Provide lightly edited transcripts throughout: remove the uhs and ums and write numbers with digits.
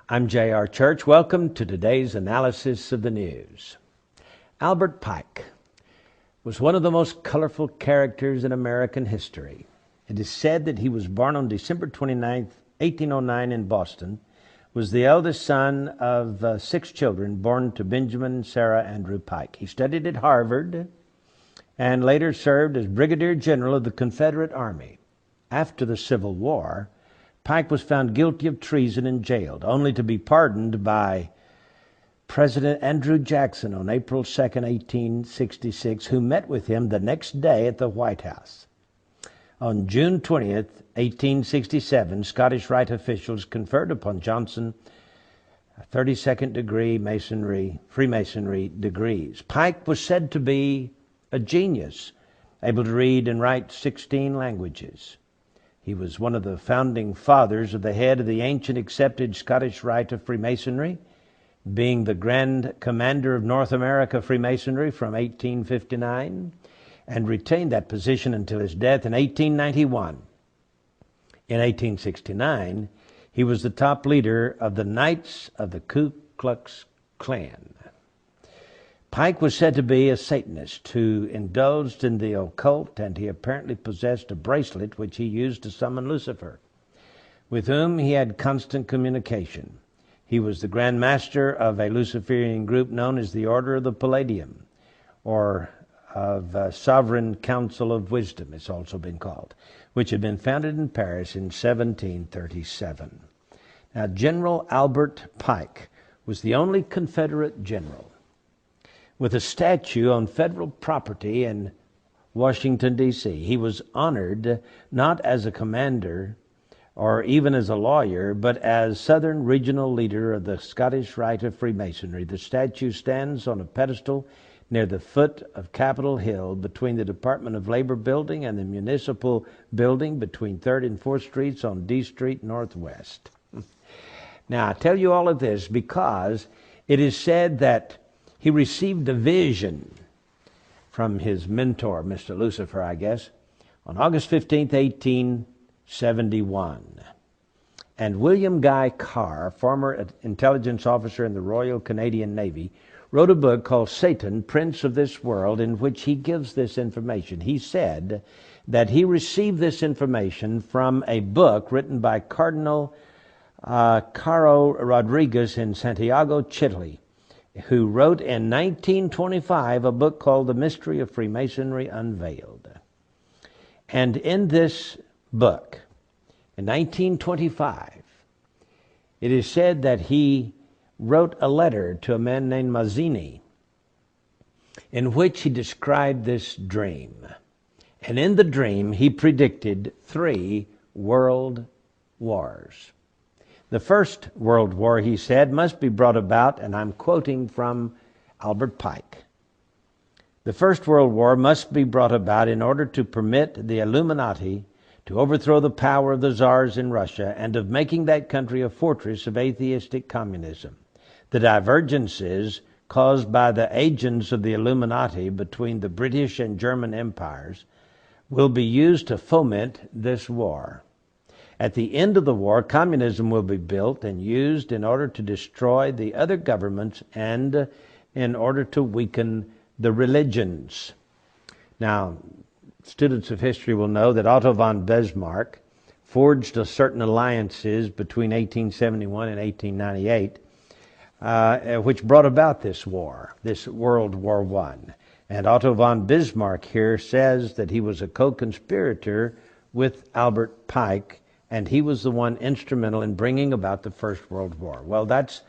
I'm J.R. Church. Welcome to today's analysis of the news. Albert Pike was one of the most colorful characters in American history. It is said that he was born on December 29, 1809 in Boston, was the eldest son of 6 children born to Benjamin and Sarah Andrew Pike. He studied at Harvard and later served as Brigadier General of the Confederate Army. After the Civil War, Pike was found guilty of treason and jailed, only to be pardoned by President Andrew Jackson on April 2, 1866, who met with him the next day at the White House. On June 20, 1867, Scottish Rite officials conferred upon Johnson 32nd degree Freemasonry degrees. Pike was said to be a genius, able to read and write 16 languages. He was one of the founding fathers of the head of the ancient accepted Scottish Rite of Freemasonry, being the Grand Commander of North America Freemasonry from 1859, and retained that position until his death in 1891. In 1869, he was the top leader of the Knights of the Ku Klux Klan. Pike was said to be a Satanist who indulged in the occult, and he apparently possessed a bracelet which he used to summon Lucifer, with whom he had constant communication. He was the Grand Master of a Luciferian group known as the Order of the Palladium, or of Sovereign Council of Wisdom, it's also been called, which had been founded in Paris in 1737. Now, General Albert Pike was the only Confederate general with a statue on federal property in Washington, D.C. He was honored not as a commander or even as a lawyer, but as Southern Regional Leader of the Scottish Rite of Freemasonry. The statue stands on a pedestal near the foot of Capitol Hill between the Department of Labor building and the Municipal building between 3rd and 4th Streets on D Street Northwest. Now, I tell you all of this because it is said that he received a vision from his mentor, Mr. Lucifer, I guess, on August 15, 1871. And William Guy Carr, former intelligence officer in the Royal Canadian Navy, wrote a book called Satan, Prince of this World, in which he gives this information. He said that he received this information from a book written by Cardinal Caro Rodriguez in Santiago, Chile, who wrote in 1925 a book called The Mystery of Freemasonry Unveiled. And in this book, in 1925, it is said that he wrote a letter to a man named Mazzini in which he described this dream. And in the dream, he predicted 3 world wars. The First World War, he said, must be brought about, and I'm quoting from Albert Pike. The First World War must be brought about in order to permit the Illuminati to overthrow the power of the czars in Russia and of making that country a fortress of atheistic communism. The divergences caused by the agents of the Illuminati between the British and German empires will be used to foment this war. At the end of the war, communism will be built and used in order to destroy the other governments and in order to weaken the religions. Now, students of history will know that Otto von Bismarck forged certain alliances between 1871 and 1898, which brought about this war, this World War I. And Otto von Bismarck here says that he was a co-conspirator with Albert Pike, and he was the one instrumental in bringing about the First World War. Well, that's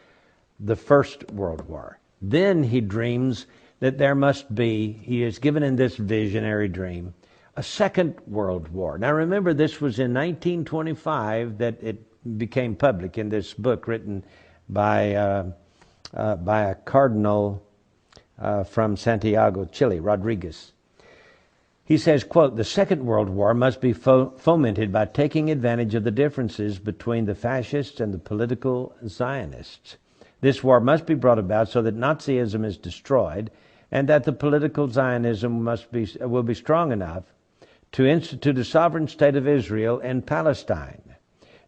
the First World War. Then he dreams that there must be, he is given in this visionary dream, a Second World War. Now remember, this was in 1925 that it became public in this book written by a cardinal from Santiago, Chile, Rodriguez. He says, quote, "The Second World War must be fomented by taking advantage of the differences between the fascists and the political Zionists. This war must be brought about so that Nazism is destroyed and that the political Zionism will be strong enough to institute a sovereign state of Israel in Palestine.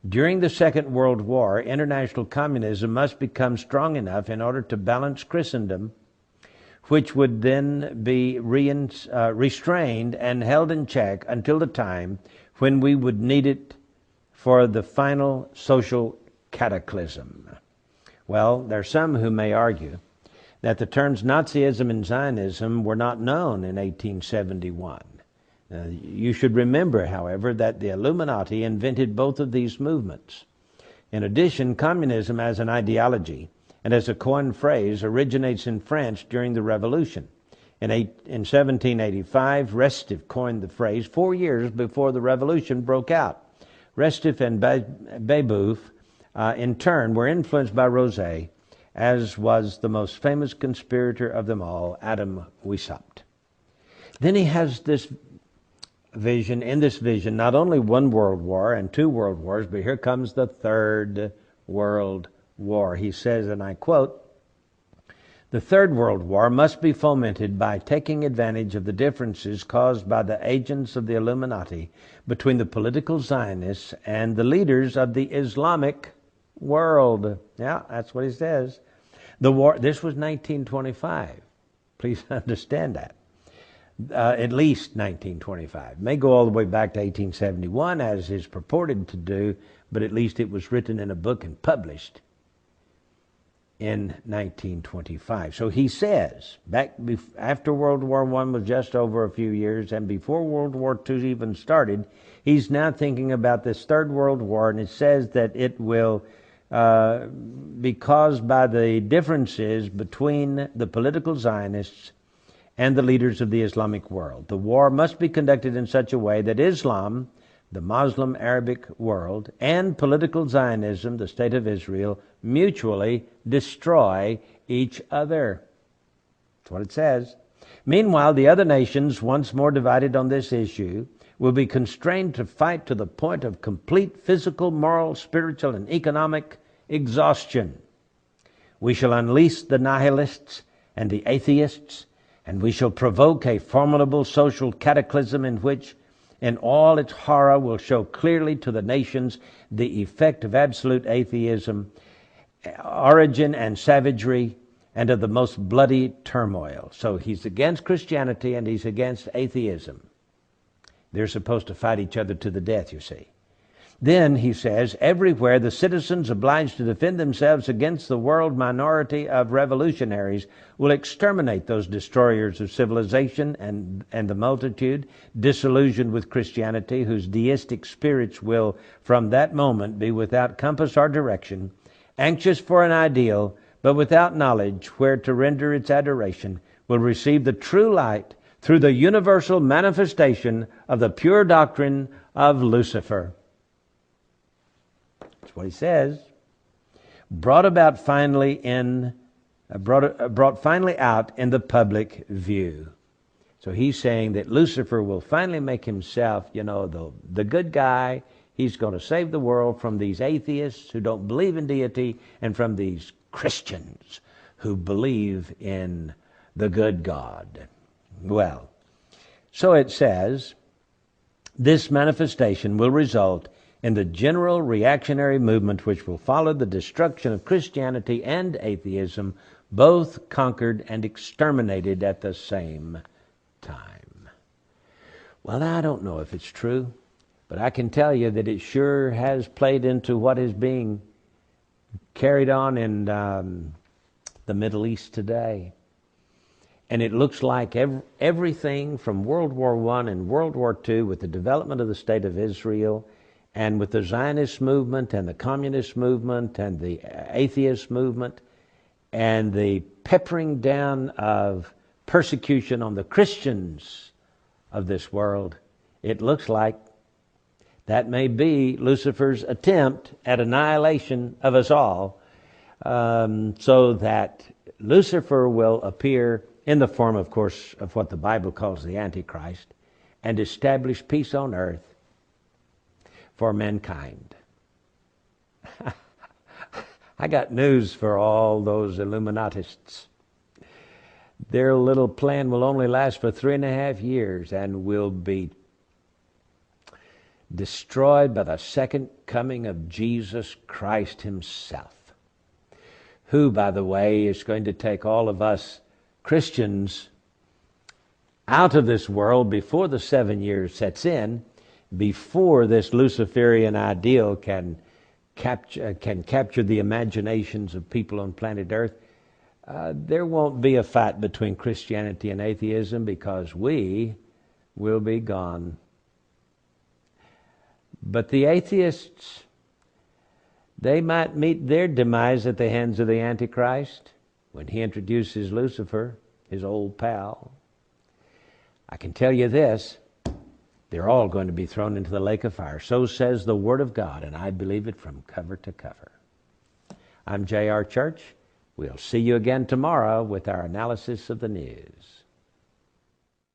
During the Second World War, international communism must become strong enough in order to balance Christendom, which would then be restrained and held in check until the time when we would need it for the final social cataclysm. Well, there are some who may argue that the terms Nazism and Zionism were not known in 1871. You should remember, however, that the Illuminati invented both of these movements. In addition, communism as an ideology and as a coined phrase originates in France during the Revolution. In 1785, Restif coined the phrase 4 years before the Revolution broke out. Restif and Babeuf, in turn, were influenced by Rosé, as was the most famous conspirator of them all, Adam Weishaupt. Then he has this vision, in this vision, not only one world war and two world wars, but here comes the third world war. He says, and I quote, "The Third World War must be fomented by taking advantage of the differences caused by the agents of the Illuminati between the political Zionists and the leaders of the Islamic world." Yeah, that's what he says. The war, this was 1925. Please understand that. At least 1925. May go all the way back to 1871, as is purported to do, but at least it was written in a book and published in 1925. So he says, after World War I was just over a few years, and before World War II even started, he's now thinking about this Third World War, and it says that it will be caused by the differences between the political Zionists and the leaders of the Islamic world. The war must be conducted in such a way that Islam, the Muslim Arabic world, and political Zionism, the State of Israel, mutually destroy each other. That's what it says. Meanwhile, the other nations, once more divided on this issue, will be constrained to fight to the point of complete physical, moral, spiritual, and economic exhaustion. We shall unleash the nihilists and the atheists, and we shall provoke a formidable social cataclysm in which, in all its horror, will show clearly to the nations the effect of absolute atheism, origin and savagery, and of the most bloody turmoil. So he's against Christianity and he's against atheism. They're supposed to fight each other to the death, you see. Then, he says, everywhere the citizens obliged to defend themselves against the world minority of revolutionaries will exterminate those destroyers of civilization and the multitude, disillusioned with Christianity, whose deistic spirits will from that moment be without compass or direction, anxious for an ideal, but without knowledge where to render its adoration, will receive the true light through the universal manifestation of the pure doctrine of Lucifer. That's what he says. Brought finally out in the public view. So he's saying that Lucifer will finally make himself, the good guy. He's going to save the world from these atheists who don't believe in deity and from these Christians who believe in the good God. Well, so it says, this manifestation will result in the general reactionary movement which will follow the destruction of Christianity and atheism, both conquered and exterminated at the same time. Well, I don't know if it's true, but I can tell you that it sure has played into what is being carried on in the Middle East today. And it looks like everything from World War I and World War II, with the development of the State of Israel, and with the Zionist movement and the Communist movement and the atheist movement, and the peppering down of persecution on the Christians of this world, it looks like that may be Lucifer's attempt at annihilation of us all, so that Lucifer will appear in the form, of course, of what the Bible calls the Antichrist, and establish peace on earth for mankind. I got news for all those Illuminatists. Their little plan will only last for 3.5 years and will be destroyed by the second coming of Jesus Christ himself, who, by the way, is going to take all of us Christians out of this world before the 7 years sets in, before this Luciferian ideal can capture the imaginations of people on planet Earth. There won't be a fight between Christianity and atheism, because we will be gone. But the atheists, they might meet their demise at the hands of the Antichrist when he introduces Lucifer, his old pal. I can tell you this, they're all going to be thrown into the lake of fire. So says the Word of God, and I believe it from cover to cover. I'm J.R. Church. We'll see you again tomorrow with our analysis of the news.